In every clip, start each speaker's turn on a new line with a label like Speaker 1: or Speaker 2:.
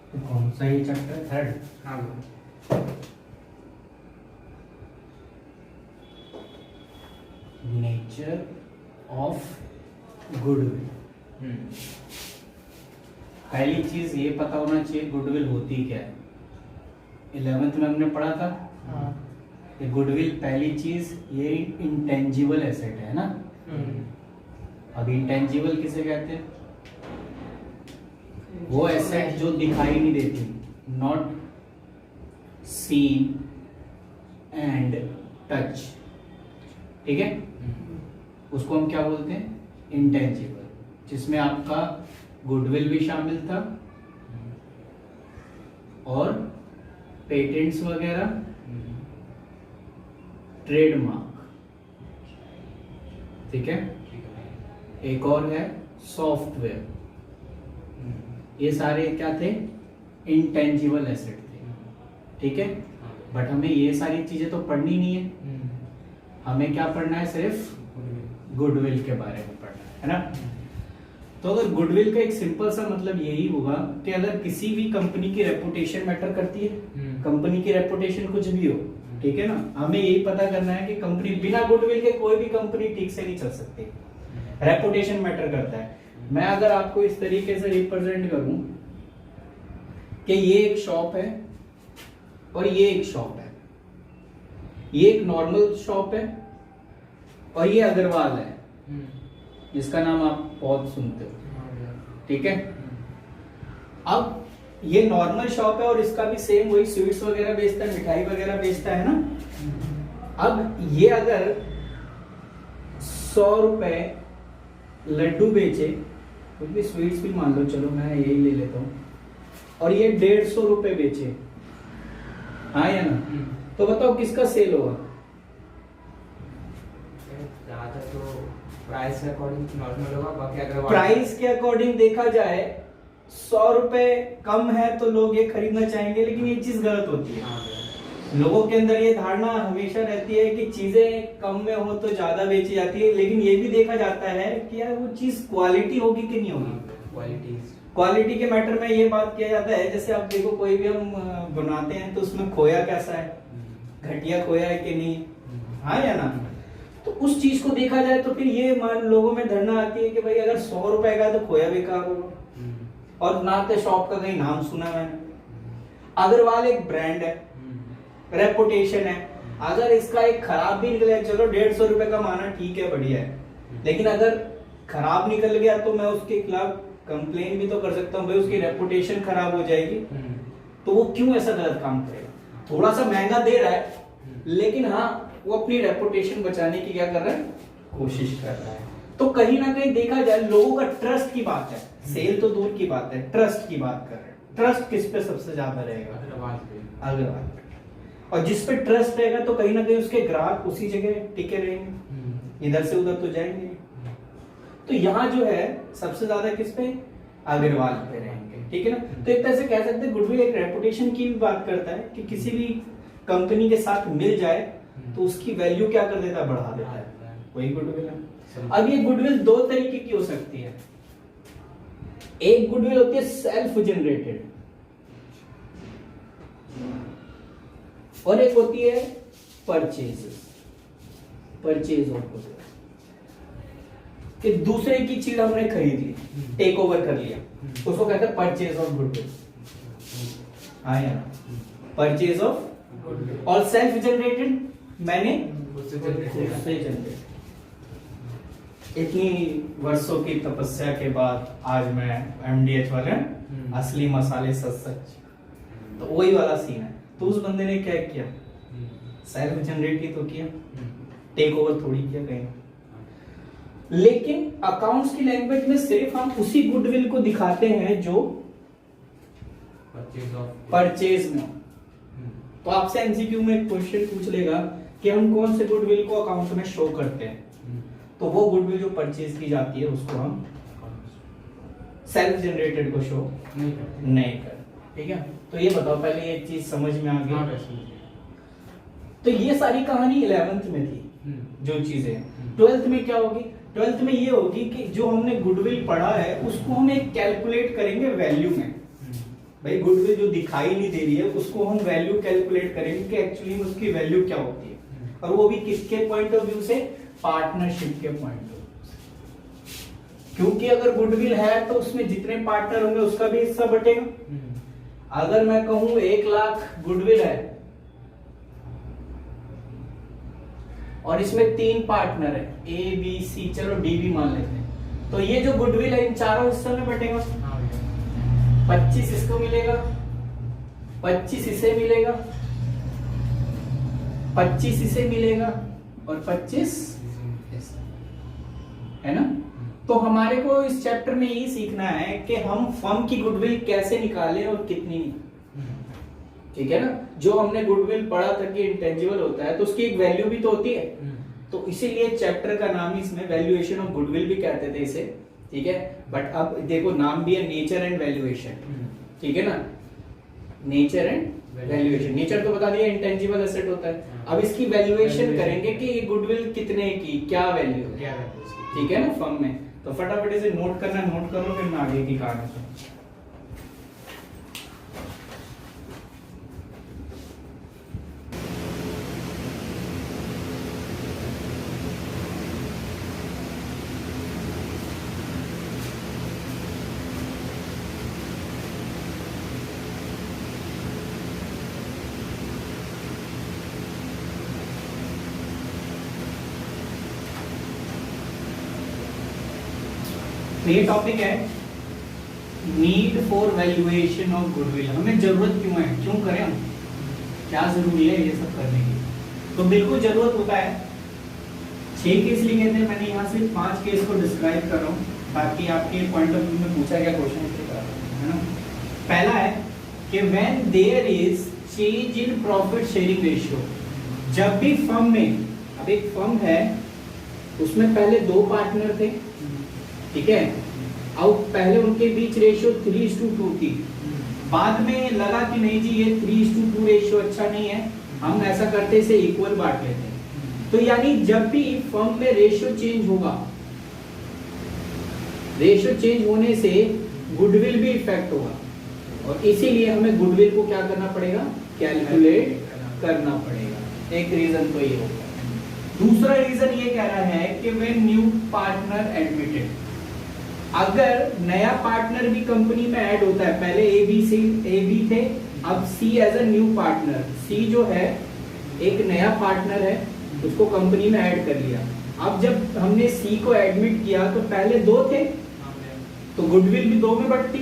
Speaker 1: तो कौन सा ये चैप्टर थर्ड?
Speaker 2: हाँ
Speaker 1: नेचर ऑफ गुडविल। पहली चीज ये पता होना चाहिए गुडविल होती क्या है। 11th में हमने पढ़ा था ये गुडविल पहली चीज ये इंटेंजिबल एसेट है ना। अब इंटेंजिबल किसे कहते हैं? वो एसेट जो दिखाई नहीं देती, नॉट सीन एंड टच, ठीक है, उसको हम क्या बोलते हैं? इंटेंजिबल, जिसमें आपका गुडविल भी शामिल था और पेटेंट्स वगैरह, ट्रेडमार्क, ठीक है। एक और है सॉफ्टवेयर। ये सारे क्या थे? इंटेंजिबल एसेट थे, ठीक है। बट हमें ये सारी चीजें तो पढ़नी नहीं है, हमें क्या पढ़ना है? सिर्फ गुडविल के बारे में पढ़ना है ना। तो अगर गुडविल का एक सिंपल सा मतलब यही होगा कि अगर किसी भी कंपनी की रेपुटेशन मैटर करती है, कंपनी की रेपुटेशन कुछ भी हो, ठीक है ना, हमें यही पता करना है कि कंपनी बिना गुडविल के कोई भी कंपनी ठीक से नहीं चल सकती। रेपुटेशन मैटर करता है। मैं अगर आपको इस तरीके से रिप्रेजेंट करूं कि ये एक शॉप है और ये एक शॉप है, ये एक नॉर्मल शॉप है और ये अग्रवाल है जिसका नाम आप बहुत सुनते हो, ठीक है। अब ये नॉर्मल शॉप है और इसका भी सेम वही स्वीट्स वगैरह बेचता है, मिठाई वगैरह बेचता है ना। अब ये अगर 100 रुपए लड्डू बेचे, क्योंकि स्वीट्स भी मान लो, चलो मैं यही ले लेता हूं, और ये 150 रुपए बेचे, हाँ या ना, तो बताओ किसका सेल होगा?
Speaker 2: तो प्राइस के अकॉर्डिंग नॉर्मल होगा, बाकी अगर
Speaker 1: प्राइस के अकॉर्डिंग देखा जाए 100 रुपए कम है तो लोग ये खरीदना चाहेंगे, लेकिन ये चीज गलत होती है। लोगों के अंदर ये धारणा हमेशा रहती है कि चीजें कम में हो तो ज्यादा बेची जाती है, लेकिन ये भी देखा जाता है कि यार वो चीज क्वालिटी होगी कि नहीं होगी। क्वालिटी के मैटर में ये बात किया जाता है, जैसे आप देखो कोई भी हम बनाते हैं तो उसमें खोया कैसा है, घटिया खोया है कि नहीं, हाँ या ना। तो उस चीज को देखा जाए तो फिर ये मान लोगों में धारणा आती है कि भाई अगर 100 रुपए का तो खोया बेकार होगा, और ना तो शॉप का कहीं नाम सुना मैंने। अग्रवाल एक ब्रांड है, रेपुटेशन है, अगर इसका एक खराब भी निकले, चलो 150 रुपए का माना ठीक है, बढ़िया है, लेकिन अगर खराब निकल गया तो मैं उसके खिलाफ कंप्लेन भी तो कर सकता हूँ, भाई उसकी रेपुटेशन खराब हो जाएगी। तो वो क्यों ऐसा गलत काम करेगा? थोड़ा सा महंगा दे रहा है, लेकिन हाँ वो अपनी रेपुटेशन बचाने की क्या कर रहा है? कोशिश कर रहा है। तो कहीं ना कहीं देखा जाए लोगों का ट्रस्ट की बात है, सेल तो दूर की बात है, ट्रस्ट की बात कर रहे हैं। ट्रस्ट किस पे सबसे ज्यादा रहेगा? अग्रवाल पे। और जिस पे ट्रस्ट रहेगा तो कहीं ना कहीं उसके ग्राहक उसी जगह टिके रहेंगे, इधर से उधर तो जाएंगे। तो यहाँ जो है सबसे ज्यादा किस पे? अग्रवाल पे रहेंगे, ठीक है ना। तो एक तरह से कह सकते हैं गुडविल एक रेपुटेशन की भी बात करता है कि किसी भी कंपनी के साथ मिल जाए तो उसकी वैल्यू क्या कर देता है? बढ़ा देता है, वही गुडविल है। अब ये गुडविल दो तरीके की हो सकती है। एक गुडविल होती है सेल्फ जनरेटेड और एक होती है परचेज ऑफ गुडविल, कि दूसरे की चीज हमने खरीद ली, टेक ओवर कर लिया, उसको कहते हैं परचेज ऑफ गुडविल। आया परचेज ऑफ गुडविल। और सेल्फ जनरेटेड मैंने उससे जनरेट। इतनी वर्षों की तपस्या के बाद आज मैं एमडीएच वाले असली मसाले सच, तो वही वाला सीन है। तो उस बंदे ने क्या किया? सेल्फ जनरेट ही तो किया, टेक ओवर थोड़ी किया कहीं। लेकिन अकाउंट्स की लैंग्वेज में सिर्फ हम उसी गुडविल को दिखाते हैं जो परचेज में। तो आपसे एमसीक्यू में एक क्वेश्चन पूछ लेगा कि हम कौन से गुडविल को अकाउंट में शो करते हैं, तो वो गुडविल जो परचेज की जाती है उसको हम सेल्फ जनरेटेड को शो नहीं करते, ठीक है। तो ये बताओ पहले ये चीज समझ में आ गई? तो ये सारी कहानी 11th में थी जो चीजें। 12th में क्या होगी? 12th में ये होगी कि जो हमने गुडविल पढ़ा है उसको हम एक कैलकुलेट करेंगे वैल्यू में, भाई गुडविल जो दिखाई नहीं दे रही है उसको हम वैल्यू कैलकुलेट करेंगे कि एक्चुअली में उसकी वैल्यू क्या होती है, और वो भी किसके पॉइंट ऑफ व्यू से, पार्टनरशिप के पॉइंट ऑफ व्यू से। क्योंकि अगर गुडविल है तो उसमें जितने पार्टनर होंगे उसका भी हिस्सा बटेगा। अगर मैं कहूं 1,00,000 गुडविल है और इसमें 3 पार्टनर है, ए बी सी, चलो डी भी मान लेते हैं, तो ये जो गुडविल है इन चारों हिस्सों में बटेगा। 25 इसको मिलेगा, 25 इसे मिलेगा, 25 इसे मिलेगा और 25 है ना। तो हमारे को इस चैप्टर में यही सीखना है कि हम फर्म की गुडविल कैसे निकालें और कितनी, ठीक है ना। जो हमने गुडविल पढ़ा था कि इंटेंजिबल होता है तो उसकी एक वैल्यू भी तो होती है, तो इसीलिए चैप्टर का नाम ही इसमें वैल्यूएशन ऑफ गुडविल भी कहते थे इसे, ठीक है। बट अब देखो नाम भी है नेचर एंड वैल्यूएशन, ठीक है ना, नेचर एंड वैल्यूएशन। नेचर तो बता दिया इंटेंजिबल एसेट होता है, अब इसकी वैल्यूएशन करेंगे कि ये गुडविल कितने की क्या वैल्यू है, ठीक है ना फर्म में। तो फटाफट इसे नोट करना, नोट कर लो फिर मैं आगे की कहानी। तो ये टॉपिक है need for valuation of goodwill. हमें जरूरत क्यों है, क्यों करें हम, क्या जरूरी है ये सब करने की। तो बिल्कुल जरूरत होता है। 6 केस लिए गए थे, मैंने यहाँ से 5 केस को डिस्क्राइब कर रहा हूँ ताकि आपके पॉइंट ऑफ व्यू में पूछा गया क्वेश्चन है ना। पहला है कि when there is change in profit sharing ratio. जब भी फर्म में, अब एक फर्म है उसमें पहले 2 पार्टनर थे, ठीक है, अब पहले उनके बीच रेशियो 3:2 थी, बाद में लगा कि नहीं जी ये 3:2 रेशियो अच्छा नहीं है, हम ऐसा करते इसे इक्वल बांट लेते हैं। तो यानी जब भी फर्म में रेशियो चेंज होगा, रेशियो चेंज होने से गुडविल भी इफेक्ट होगा, और इसीलिए हमें गुडविल को क्या करना पड़ेगा, कैलकुलेट करना पड़ेगा। एक रीजन तो ये होगा। दूसरा रीजन ये कह रहा है कि व्हेन न्यू पार्टनर एडमिटेड, अगर नया पार्टनर भी कंपनी में ऐड होता है, पहले ए बी थे, अब सी एज अ न्यू पार्टनर, सी जो है एक नया पार्टनर है, उसको कंपनी में ऐड कर लिया। अब जब हमने सी को एडमिट किया तो पहले 2 थे तो गुडविल भी 2 में बढ़ती,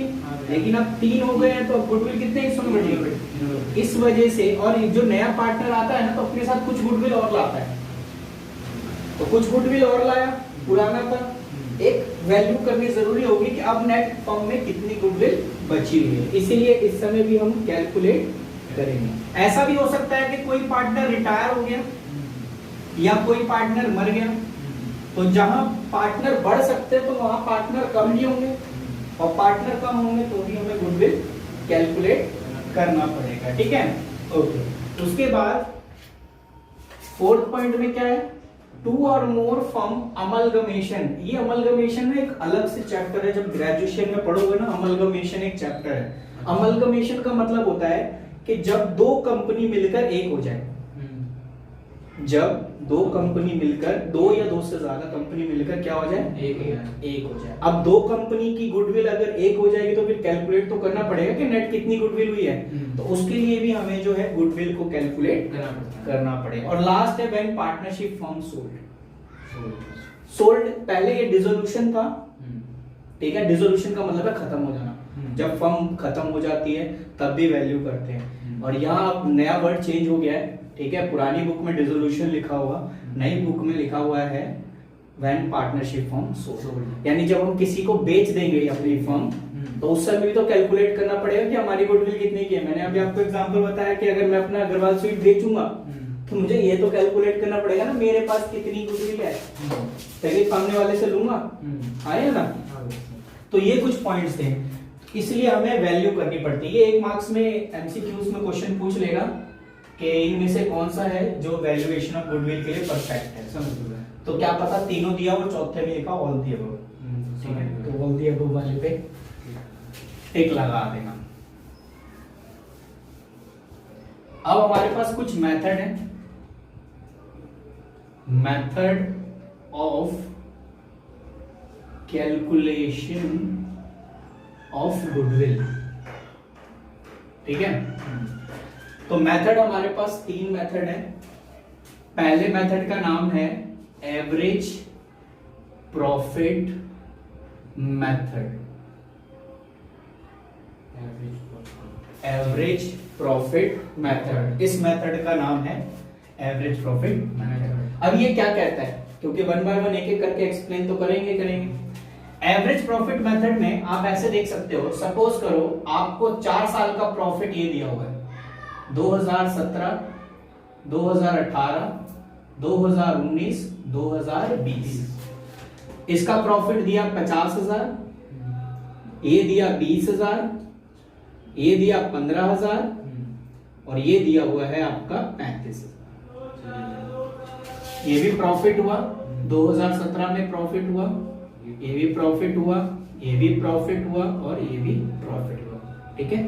Speaker 1: लेकिन अब 3 हो गए हैं तो अब गुडविल कितने हिस्सों में बढ़ेगी। इस वजह से, और जो नया पार्टनर आता है ना तो अपने साथ कुछ गुडविल और लाता है, तो कुछ गुडविल और लाया, पुराना था, एक वैल्यू करनी जरूरी होगी कि अब नेट फर्म में कितनी गुडविल बची हुई है, इसीलिए इस समय भी हम कैलकुलेट करेंगे। ऐसा भी हो सकता है कि कोई पार्टनर रिटायर हो गया या कोई पार्टनर मर गया, तो जहां पार्टनर बढ़ सकते हैं तो वहां पार्टनर कम नहीं होंगे, और पार्टनर कम होंगे तो भी हमें गुडविल कैलकुलेट करना पड़ेगा, ठीक है। ओके, उसके बाद 4th पॉइंट में क्या है, 2 और मोर फर्म अमलगमेशन। ये अमलगमेशन में एक अलग से चैप्टर है, जब ग्रेजुएशन में पढ़ोगे ना, अमलगमेशन एक चैप्टर है। अमलगमेशन का मतलब होता है कि जब 2 कंपनी मिलकर एक हो जाए, जब 2 कंपनी मिलकर, 2 या 2 से ज्यादा कंपनी मिलकर क्या हो जाए, एक हो जाए। अब 2 कंपनी की गुडविल अगर एक हो जाएगी तो फिर कैलकुलेट तो करना पड़ेगा कि नेट कितनी गुडविल हुई है, तो उसके लिए भी हमें जो है गुडविल को कैलकुलेट करना पड़ेगा। और लास्ट है व्हेन पार्टनरशिप फर्म सोल्ड। पहले ये डिसोल्यूशन था, ठीक है, डिसोल्यूशन का मतलब है खत्म हो जाना। जब फर्म खत्म हो जाती है तब भी वैल्यू करते हैं, और यहाँ अब नया वर्ड चेंज हो गया है, ठीक है। पुरानी बुक में डिसोल्यूशन लिखा हुआ, नई बुक में लिखा हुआ है व्हेन पार्टनरशिप फर्म सोल्ड। यानी जब हम किसी को बेच देंगे अपनी फर्म, तो उस समय भी तो कैलकुलेट करना पड़ेगा कि हमारी गुडविल कितनी की है। मैंने अभी आपको एग्जांपल बताया कि अगर मैं अपना अग्रवाल स्वीट बेचूंगा तो मुझे ये तो कैलकुलेट करना पड़ेगा ना मेरे पास कितनी गुडविल है, तभी सामने वाले से लूंगा, आया ना। तो ये कुछ पॉइंट्स थे, इसलिए हमें वैल्यू करनी पड़ती है। ये 1 मार्क्स में एमसीक्यूज में क्वेश्चन पूछ लेगा कि इनमें से कौन सा है जो वैल्यूएशन ऑफ गुडविल के लिए परफेक्ट है, समझ लो। तो क्या पता तीनों दिया और चौथे में लिखा ऑल द अबव, ठीक है, तो ऑल द अबव वाले पे टिक लगा देना। अब हमारे पास कुछ मेथड है, method of calculation of goodwill. ठीक है, तो मेथड हमारे पास 3 मेथड है। पहले मेथड का नाम है average profit method. Average profit method, इस मेथड का नाम है एवरेज प्रॉफिट मेथड। अब ये क्या कहता है, क्योंकि 1 बाय 1 एक एक करके एक्सप्लेन तो करेंगे। एवरेज प्रॉफिट मेथड में आप ऐसे देख सकते हो, सपोज करो आपको 4 साल का प्रॉफिट ये दिया हुआ है, 2017, 2018, 2019, 2020। इसका प्रॉफिट दिया 50,000, ये दिया 20,000, ये दिया 15,000 और ये दिया हुआ है आपका 35,000। ये भी प्रॉफिट हुआ, 2017 में प्रॉफिट हुआ, ये भी प्रॉफिट हुआ, ये भी प्रॉफिट हुआ और ये भी प्रॉफिट हुआ। ठीक है,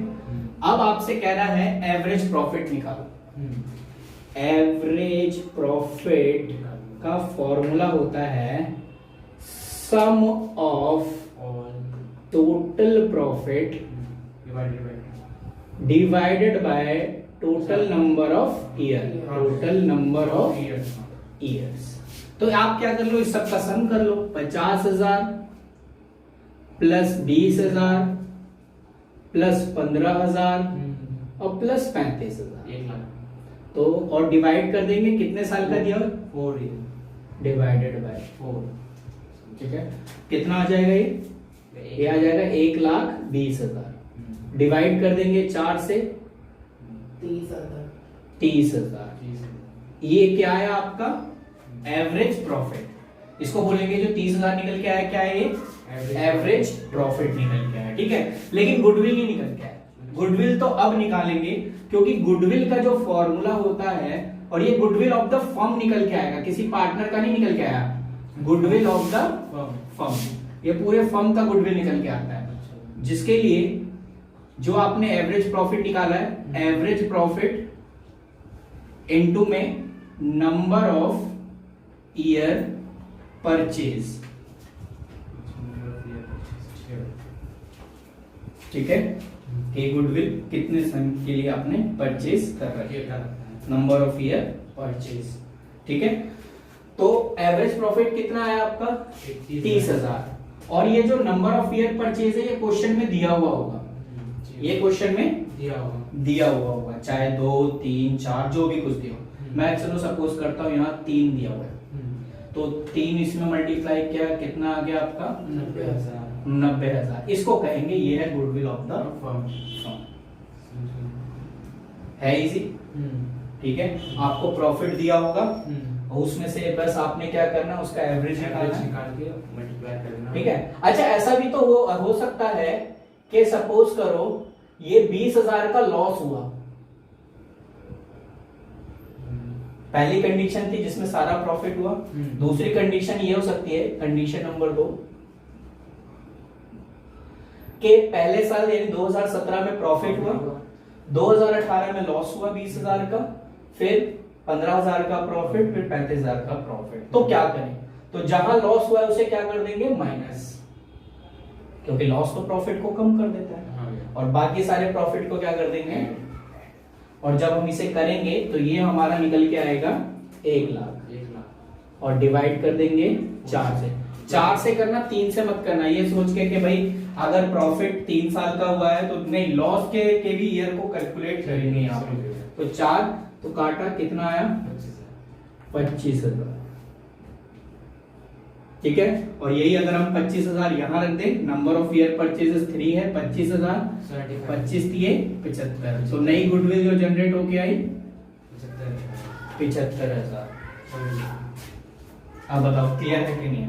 Speaker 1: अब आपसे कह रहा है एवरेज प्रॉफिट निकालो। एवरेज प्रॉफिट का फॉर्मूला होता है sum of total profit divided by total number of year, total number of years. तो आप क्या कर लो, इस सब का सम कर लो, 50,000 प्लस 20,000 प्लस 15,000 और प्लस 35,000,
Speaker 2: 1,00,000।
Speaker 1: तो और डिवाइड कर देंगे, कितने साल का दिया हुआ,
Speaker 2: 4 ईयर
Speaker 1: डिवाइडेड बाय 4। ठीक है, कितना आ जाएगा ये आ जाएगा 1,20,000। डिवाइड कर देंगे 4 से, 30,000। ये क्या है आपका एवरेज प्रॉफिट। इसको बोलेंगे जो 30,000 निकल के आया, क्या है ये एवरेज प्रॉफिट निकल के आया। ठीक है, लेकिन गुडविल नहीं निकल के आया। गुडविल तो अब निकालेंगे, क्योंकि गुडविल का जो फॉर्मूला होता है, और ये गुडविल ऑफ द फर्म निकल के आएगा, किसी पार्टनर का नहीं निकल के आया, गुडविल ऑफ द फर्म। ये पूरे फर्म का गुडविल निकल के आता है, जिसके लिए जो आपने एवरेज प्रॉफिट निकाला है, एवरेज प्रॉफिट इनटू में नंबर ऑफ ईयर परचेज। ठीक है, कि गुडविल कितने समय के लिए आपने परचेज कर रखी है, नंबर ऑफ ईयर परचेज। ठीक है, तो एवरेज प्रॉफिट कितना है आपका 30,000। और ये जो नंबर ऑफ ईयर परचेज है, ये क्वेश्चन में दिया हुआ होगा, ये क्वेश्चन में दिया हुआ होगा, चाहे 2, 3, 4 जो भी कुछ दिया हो। मैं चलो सपोज करता हूँ यहाँ 3 दिया हुआ है, तो 3 इसमें मल्टीप्लाई किया, कितना आ गया आपका 90,000। इसको कहेंगे ये है गुडविल ऑफ द फर्म। है इजी। ठीक है, आपको प्रॉफिट दिया होगा और उसमें से बस आपने क्या करना, उसका एवरेज निकाल के मल्टीप्लाई करना। ठीक है, अच्छा ऐसा भी तो हो सकता है कि सपोज करो ये 20,000 का लॉस हुआ। पहली कंडीशन थी जिसमें सारा प्रॉफिट हुआ। दूसरी कंडीशन ये हो सकती है, कंडीशन नंबर 2, कि पहले साल यानी 2017 में प्रॉफिट हुआ, 2018 में लॉस हुआ 20,000 का, फिर 15,000 का प्रॉफिट, फिर 35,000 का प्रॉफिट। तो क्या करें, तो जहां लॉस हुआ है उसे क्या कर देंगे माइनस, क्योंकि लॉस तो प्रॉफिट को कम कर देता है, और बाकी सारे प्रॉफिट को क्या कर देंगे। और जब हम इसे करेंगे तो ये हमारा निकल के आएगा 1,00,000 और डिवाइड कर देंगे 4 से। 4 से करना, 3 से मत करना, ये सोच के कि भाई अगर प्रॉफिट 3 साल का हुआ है तो नहीं, लॉस के भी ईयर को कैलकुलेट करेंगे यहाँ पे। तो 4 तो काटा, कितना आया 25,000। ठीक है, और यही अगर हम 25,000 यहाँ रख दें, नंबर ऑफ ईयर परचेजेस 3 है, 25,000, 25 दिए 75। तो नई गुडविल जो जनरेट होके आई 75,000। अब बताओ क्लियर है कि नहीं है?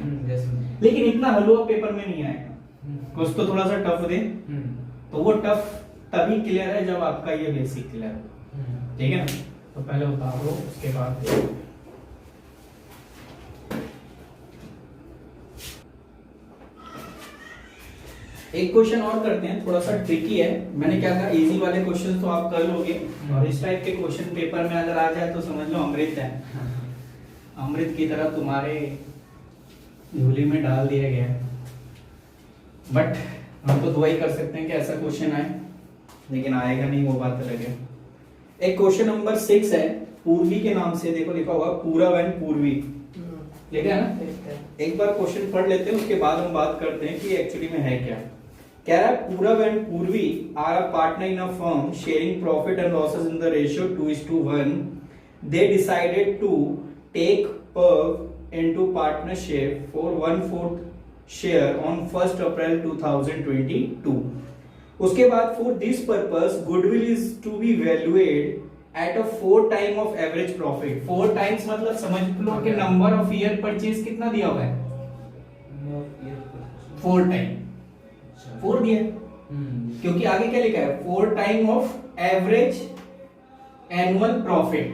Speaker 1: लेकिन इतना हलवा पेपर में नहीं आएगा, कुछ तो थोड़ा सा टफ दे, तो वो टफ तभी क्लियर है जब आपका ये बेसिक क्लियर हो। ठीक है ना, तो पहले उतारो, उसके बाद एक क्वेश्चन और करते हैं, थोड़ा सा ट्रिकी है। मैंने क्या कहा, इजी वाले क्वेश्चन तो आप कर लोगे, और इस टाइप के क्वेश्चन पेपर में अगर आ जाए तो समझ लो अमृत है, अमृत की तरह तुम्हारे झोली में डाल दिया गया है। बट हम तो दुआ ही कर सकते हैं कि ऐसा क्वेश्चन आए, लेकिन आएगा नहीं वो बात अलग है। एक क्वेश्चन नंबर 6 है, पूर्वी के नाम से, देखो लिखा हुआ पूरब एंड पूर्वी, लिखा है ना। एक बार क्वेश्चन पढ़ लेते हैं, उसके बाद हम बात करते हैं कि एक्चुअली में है क्या। कह रहा है Purab and Purvi are a partner in a firm sharing profit and losses in the ratio 2:1. They decided to take Purv into partnership for 1/4 share on 1st April 2022. उसके बाद for this purpose goodwill is to be valued at a 4 times of average profit. 4 times मतलब समझ लो कि number of year purchase कितना दिया हुआ है, 4 time, 4 दिया है। क्योंकि आगे क्या लिखा है, 4 time of average annual profit,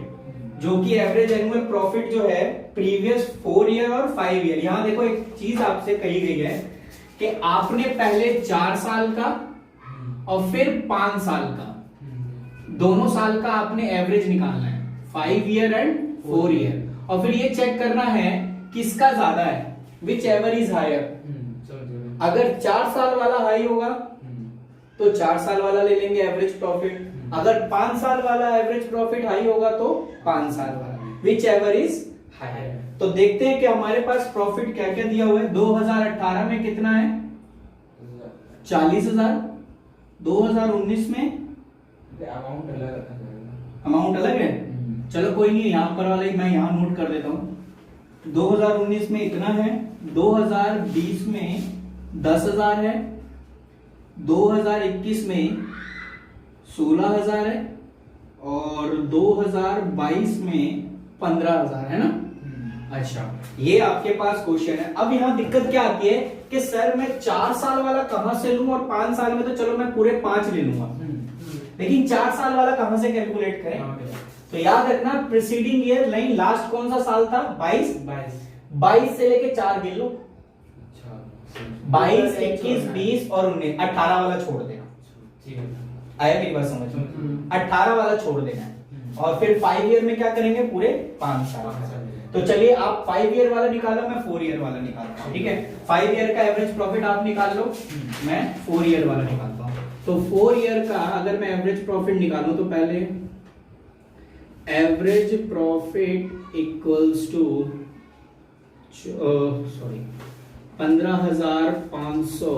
Speaker 1: जो कि एवरेज एनुअल प्रॉफिट जो है प्रीवियस 4 ईयर और 5 ईयर। यहां देखो एक चीज आपसे कही गई है कि आपने पहले 4 साल का और फिर 5 साल का, दोनों साल का आपने एवरेज निकालना है, 5 ईयर एंड 4 ईयर, और फिर ये चेक करना है किसका ज्यादा है, विच एवर इज हायर। अगर 4 साल वाला हाई होगा तो 4 साल वाला ले लेंगे एवरेज प्रॉफिट, अगर 5 साल वाला एवरेज प्रॉफिट हाई होगा तो 5 साल वाला, विच एवर इज हायर। तो देखते हैं कि हमारे पास प्रॉफिट क्या क्या दिया हुआ है। 2018 में कितना है, 40,000। 2019 में अमाउंट अलग है, चलो कोई नहीं, यहां पर वाला ही मैं यहां नोट कर देता हूं। 2019 में इतना है, 2020 में 10,000 है, 2021 में 16,000 है, और 2022 में 15,000 है ना। अच्छा, ये आपके पास क्वेश्चन है। अब यहाँ दिक्कत क्या आती है कि सर मैं 4 साल वाला कहां से लूं, और 5 साल में तो चलो मैं पूरे 5 ले लूंगा, लेकिन 4 साल वाला कहां से कैलकुलेट करें। तो याद रखना प्रीसीडिंग ईयर लाइन, लास्ट कौन सा साल था, 22 से लेके 4 गिन लो, 22, 21, 20 और 19, 18 वाला छोड़ देना। आया मेरी बात समझ में, 18 वाला छोड़ देना है, और फिर 5 ईयर में क्या करेंगे, पूरे 5 साल। तो चलिए आप 5 ईयर वाला निकालो, मैं 4 ईयर वाला निकालता हूँ, ठीक है। 5 ईयर का एवरेज प्रॉफिट आप निकाल लो, मैं 4 ईयर वाला निकालता हूँ। तो 4 ईयर का अगर मैं एवरेज प्रॉफिट निकालूं तो पहले average profit equals to 15,500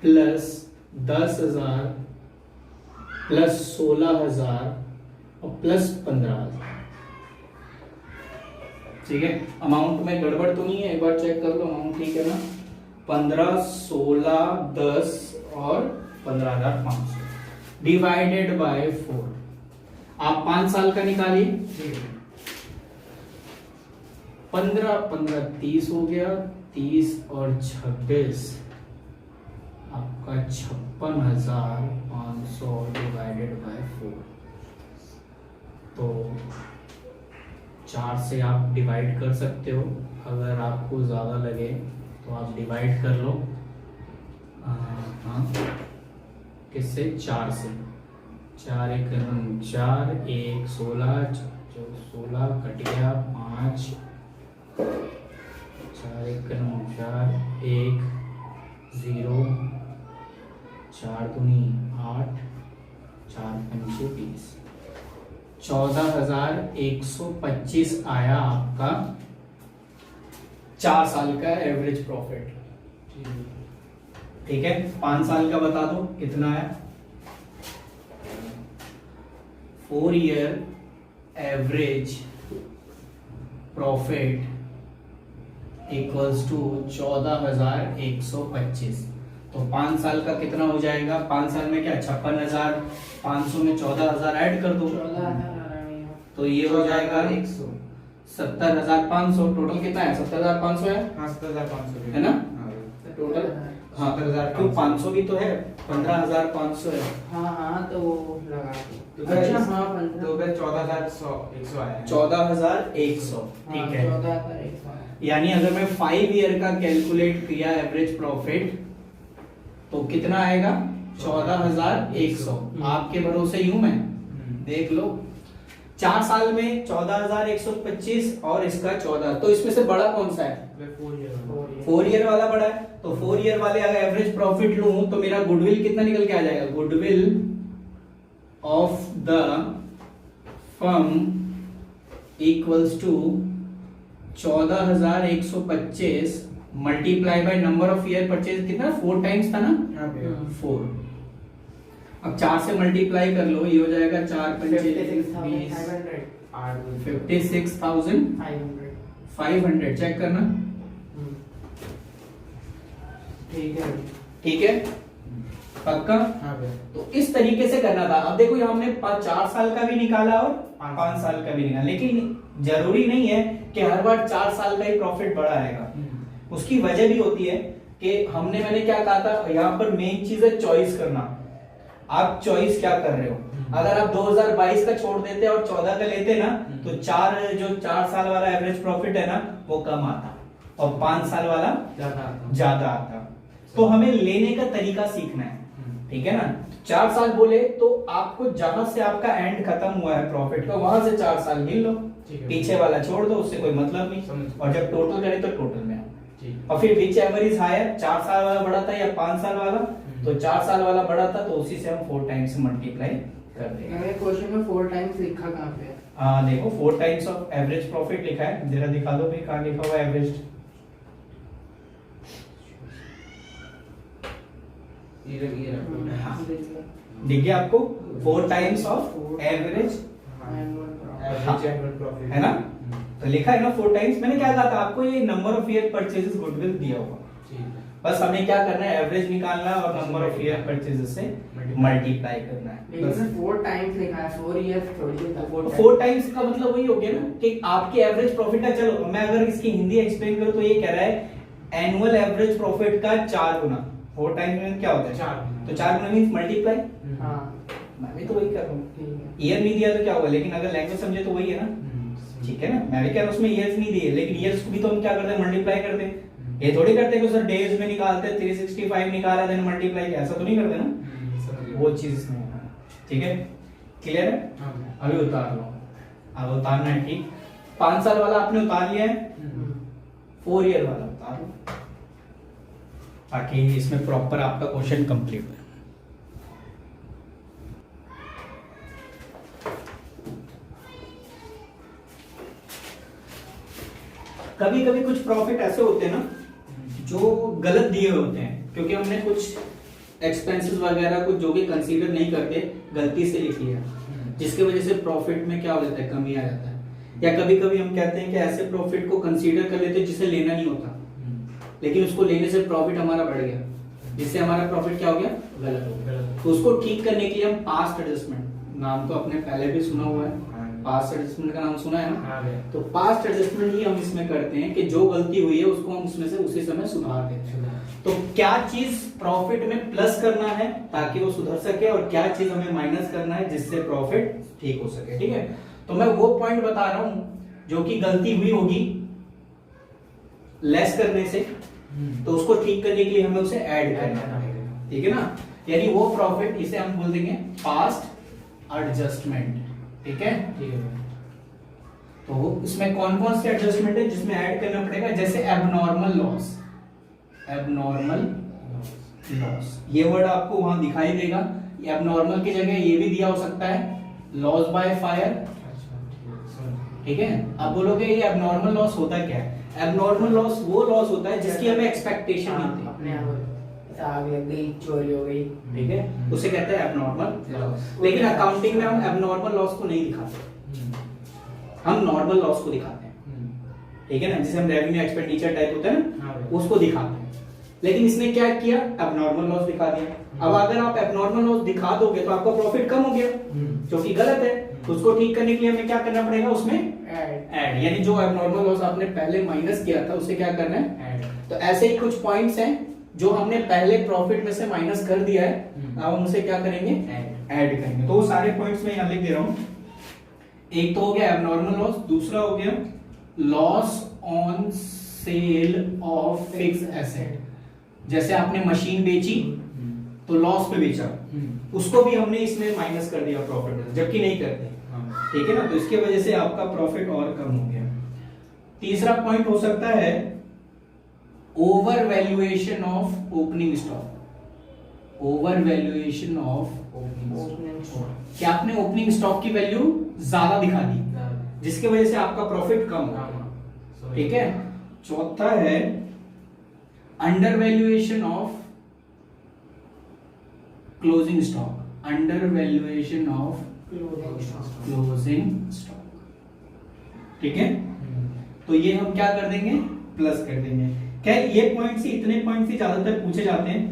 Speaker 1: plus 10,000 plus 16,000 और प्लस 15,000, ठीक है। अमाउंट में गड़बड़ तो नहीं है, एक बार चेक कर लो, अमाउंट ठीक है ना। 15, 16, 10 और 15,500 डिवाइडेड बाय 4। आप 5 साल का निकालिए, 15, 15, 30 हो गया, 30 और 26 आपका 56,500 डिवाइडेड बाय 4। तो 4 से आप डिवाइड कर सकते हो, अगर आपको ज्यादा लगे तो आप डिवाइड कर लो। हाँ, किससे, 4 से, 4 1 4, 1 16, 16 कट गया 5, 4 1 4, 1 0, 4 दूनी 8, 4 पंचे 20, 14,125 आया आपका 4 साल का एवरेज प्रॉफिट, ठीक है। 5 साल का बता दो कितना है। 4 year average profit equals to 14,125। तो 5 साल का कितना हो जाएगा, 5 साल में क्या, 56,500 में 14,000 ऐड कर दो, तो ये हो जाएगा 70,500। टोटल कितना है, 70,500 है।
Speaker 2: हाँ, 70,500
Speaker 1: है ना टोटल। हाँ, 500 भी तो है, 15,500 है।
Speaker 3: हाँ तो लगा
Speaker 2: तो
Speaker 3: अच्छा, हाँ,
Speaker 2: 14,100 आया है।
Speaker 1: 14,100, ठीक है।
Speaker 3: 14,100
Speaker 1: यानी अगर मैं 5 ईयर का कैलकुलेट किया एवरेज प्रॉफिट तो कितना आएगा 14,100। आपके भरोसे यूं मैं देख लो 4 साल में 14,125 और इसका 14, तो इसमें से बड़ा कौन सा है? 4 ईयर वाला बड़ा है। तो 4 ईयर वाले अगर एवरेज प्रॉफिट लूं तो मेरा गुडविल कितना निकल के आ जाएगा? Goodwill of the firm equals to 14,125 multiply by number of year purchase, कितना 4 टाइम्स था ना? 4। अब 4 से मल्टीप्लाई कर लो, ये हो जाएगा 4 पंचे 56,500। चेक करना। ठीक है पक्का? तो इस तरीके से करना था। अब देखो यहाँ हमने 4 साल का भी निकाला और 5 साल का भी निकाला, लेकिन जरूरी नहीं है कि हर बार 4 साल का ही प्रॉफिट बड़ा आएगा। उसकी वजह भी होती है कि मैंने क्या कहा था, यहाँ पर मेन चीज है चॉइस करना। आप चॉइस क्या कर रहे हो? अगर आप 2022 का छोड़ देते और 14 का लेते ना तो 4 साल वाला एवरेज प्रॉफिट है ना वो कम आता और 5 साल वाला ज्यादा आता। तो हमें लेने का तरीका सीखना है, ठीक है ना? 4 साल बोले तो आपको जहां से आपका एंड खत्म हुआ है प्रॉफिट का वहां से 4 साल गिन लो, पीछे वाला छोड़ दो, उससे कोई मतलब नहीं। और जब टोटल करें तो टोटल में और फिर विच एवर इज हायर, 4 साल वाला बड़ा था या 5 साल वाला? तो 4 साल वाला बड़ा था तो उसी से हम 4 टाइम्स मल्टीप्लाई कर देंगे।
Speaker 3: क्वेश्चन में 4 टाइम्स लिखा कहां पे है?
Speaker 1: देखो 4 टाइम्स ऑफ एवरेज प्रॉफिट लिखा है, जरा दिखा दो भाई कहां लिखा हुआ है एवरेज। दिख गया आपको? 4 टाइम्स ऑफ एवरेज है ना? तो लिखा है ना 4 टाइम्स। मैंने क्या कहा था आपको, ये number of year purchases goodwill दिया हुआ, बस हमें क्या करना है एवरेज निकालना है और नंबर ऑफ ईयर परचेजेस से मल्टीप्लाई करना है।
Speaker 3: बस 4 टाइम्स लिखा है, 4 इयर्स थोड़ी था।
Speaker 1: 4 टाइम्स का मतलब वही हो गया ना कि आपके एवरेज प्रॉफिट का, चलो मैं अगर इसकी हिंदी एक्सप्लेन करूं तो ये कह रहा है एनुअल एवरेज प्रॉफिट का 4 गुना। 4 टाइम्स मीन क्या होता है? 4। तो 4 गुना मींस मल्टीप्लाई।
Speaker 3: हां
Speaker 1: मैं भी तो वही कर रहा हूं। ईयर नहीं दिया तो क्या होगा, लेकिन अगर लैंग्वेज समझे तो वही है ना, ठीक है ना? मैं भी कह रहा हूं उसमें ईयर्स नहीं दिए, लेकिन ईयर्स को भी तो हम क्या करते हैं मल्टीप्लाई करते हैं। ये थोड़ी करते हैं कि सर डेज में निकालते हैं 365 निकाला देन मल्टीप्लाई, ऐसा तो नहीं करते ना, वो चीज नहीं है। ठीक है, क्लियर है? अभी उतार लो, अब उतारना है ठीक। 5 साल वाला आपने उतार लिया है, 4 ईयर वाला उतार लो ताकि इसमें प्रॉपर आपका क्वेश्चन कंप्लीट हो। कभी कभी कुछ प्रॉफिट ऐसे होते हैं ना जो गलत दिए होते हैं, क्योंकि हमने कुछ एक्सपेंसेस वगैरह कुछ जो भी कंसीडर नहीं करते गलती से लिख लिया, जिसकी वजह से प्रॉफिट में क्या हो जाता है, कमी आ जाता है। या कभी कभी हम कहते हैं कि ऐसे प्रॉफिट को कंसीडर कर लेते हैं जिसे लेना नहीं होता, लेकिन उसको लेने से प्रॉफिट हमारा बढ़ गया, जिससे हमारा प्रॉफिट क्या हो गया, गलत हो गया। तो उसको ठीक करने के लिए हम पास्ट एडजस्टमेंट, नाम तो आपने पहले भी सुना हुआ है, पास्ट एडजस्टमेंट का नाम सुना है ना? तो पास्ट एडजस्टमेंट ही हम इसमें करते हैं कि जो गलती हुई है उसको हम उसमें से उसी समय सुधार देते हैं। तो क्या चीज प्रॉफिट में प्लस करना है ताकि वो सुधर सके, और क्या चीज हमें माइनस करना है जिससे प्रॉफिट ठीक हो सके। ठीक है, तो मैं वो पॉइंट बता रहा हूं जो कि गलती हुई होगी लेस करने से, तो उसको ठीक करने के लिए हमें उसे ऐड करना पड़ेगा। ठीक है ना? यानी वो प्रॉफिट, इसे हम बोल देंगे पास्ट एडजस्टमेंट। ठीक है, तो इसमें कौन कौन से एडजस्टमेंट है जिसमें ऐड करना पड़ेगा, जैसे एबनॉर्मल लॉस। एबनॉर्मल लॉस ये वर्ड आपको वहां दिखाई देगा, एबनॉर्मल की जगह ये भी दिया हो सकता है, लॉस बाय फायर। ठीक है, आप बोलोगे ये एबनॉर्मल लॉस होता क्या है? एबनॉर्मल लॉस वो लॉस होता है जिसकी हमें एक्सपेक्टेशन नहीं थी,
Speaker 3: अपने आग लग गई, चोरी हो गई,
Speaker 1: ठीक है, उसे कहते हैं एबनॉर्मल लॉस। लेकिन अकाउंटिंग में हम एबनॉर्मल लॉस को नहीं दिखाते, हम नॉर्मल लॉस को दिखाते हैं। ठीक है ना, जिसे हम रेवेन्यू एक्सपेंडिचर टाइप होता है ना, उसको दिखाते हैं। लेकिन इसने क्या किया, एबनॉर्मल लॉस दिखा दिया। अब अगर आप एबनॉर्मल लॉस दिखा दोगे तो आपका प्रॉफिट कम हो गया, जो कि गलत है। उसको ठीक करने के लिए हमें क्या करना पड़ेगा, उसमें ऐड, यानी जो एबनॉर्मल लॉस आपने पहले माइनस किया था उसे क्या करना है, ऐड। तो ऐसे ही कुछ पॉइंट्स हैं जो हमने पहले प्रॉफिट में से माइनस कर दिया है, अब हम उसे क्या करेंगे, ऐड करेंगे। तो वो सारे पॉइंट्स मैं यहां लिख दे रहा हूं। एक तो हो गया एबनॉर्मल लॉस, दूसरा हो गया loss on sale of fix asset, जैसे आपने मशीन बेची तो लॉस पे बेचा, उसको भी हमने इसमें माइनस कर दिया प्रॉफिट में, जबकि नहीं करते, ठीक है ना। तो इसके वजह से आपका प्रॉफिट और कम हो गया। तीसरा पॉइंट हो सकता है over valuation of opening stock. Over valuation of
Speaker 3: opening stock,
Speaker 1: कि आपने ओपनिंग स्टॉक की वैल्यू ज्यादा दिखा दी, जिसके वजह से आपका प्रॉफिट कम हो गया, ठीक है। चौथा है under valuation of closing stock. Under valuation of closing stock, ठीक है। तो ये हम क्या कर देंगे, प्लस कर देंगे। खैर ये पॉइंट्स ही, इतने पॉइंट्स ही ज्यादातर पूछे जाते हैं।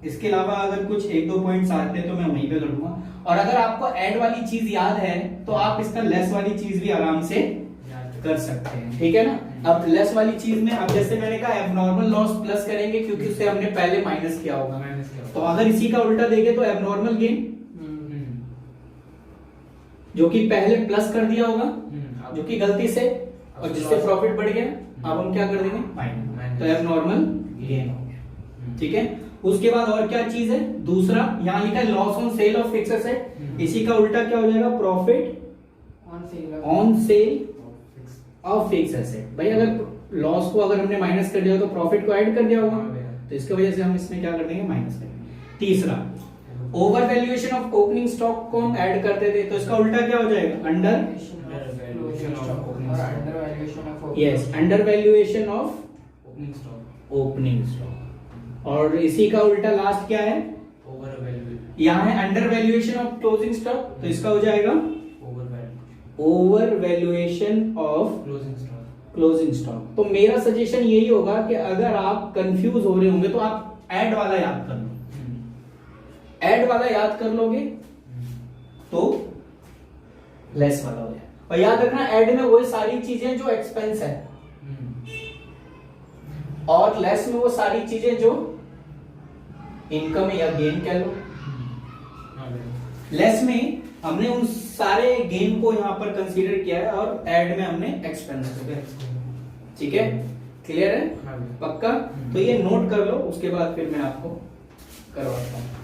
Speaker 1: इसके अलावा अगर कुछ एक दो पॉइंट्स आते हैं तो मैं वहीं पे कर दूंगा। और अगर आपको ऐड वाली चीज याद है तो आप इसका लेस वाली चीज भी आराम से कर सकते हैं, ठीक है ना। अब लेस वाली चीज में, अब जैसे मैंने कहा एबनॉर्मल लॉस प्लस करेंगे क्योंकि उससे हमने पहले माइनस किया होगा। तो अगर इसी का उल्टा देंगे तो एबनॉर्मल गेन, जो कि पहले प्लस कर दिया होगा, जो कि गलती से, और जिससे प्रॉफिट बढ़ गया, अब हम क्या कर देंगे, माइनस। तो एबनॉर्मल गेन हो गया, ठीक है। उसके बाद और क्या चीज है, दूसरा यहाँ लिखा है loss on sale of fix asset, इसी का उल्टा क्या हो जाएगा, profit on sale of fix asset. भाई अगर लॉस को अगर हमने माइनस कर दिया तो प्रॉफिट को ऐड कर दिया होगा, तो इसकी वजह से हम इसमें क्या कर देंगे, माइनस कर देंगे। तीसरा over valuation of opening stock को हम ऐड करते थे, तो इसका उल्टा क्या हो जाएगा, under yes, under valuation of opening stock. और इसी का उल्टा लास्ट क्या है, यहाँ है under valuation of closing stock, तो इसका हो जाएगा over valuation of closing stock. तो मेरा सजेशन यही होगा कि अगर आप कंफ्यूज हो रहे होंगे तो आप ऐड वाला याद कर लो। ऐड वाला याद कर लोगे तो लेस वाला हो जाए। और याद रखना ऐड में वही सारी चीजें जो एक्सपेंस है, और लेस में वो सारी चीजें जो इनकम या गेन कह लो। लेस में हमने उन सारे गेन को यहां पर कंसीडर किया है और ऐड में हमने एक्सपेंस, ठीक है। क्लियर है, पक्का। तो ये नोट कर लो, उसके बाद फिर मैं आपको करवाता हूं।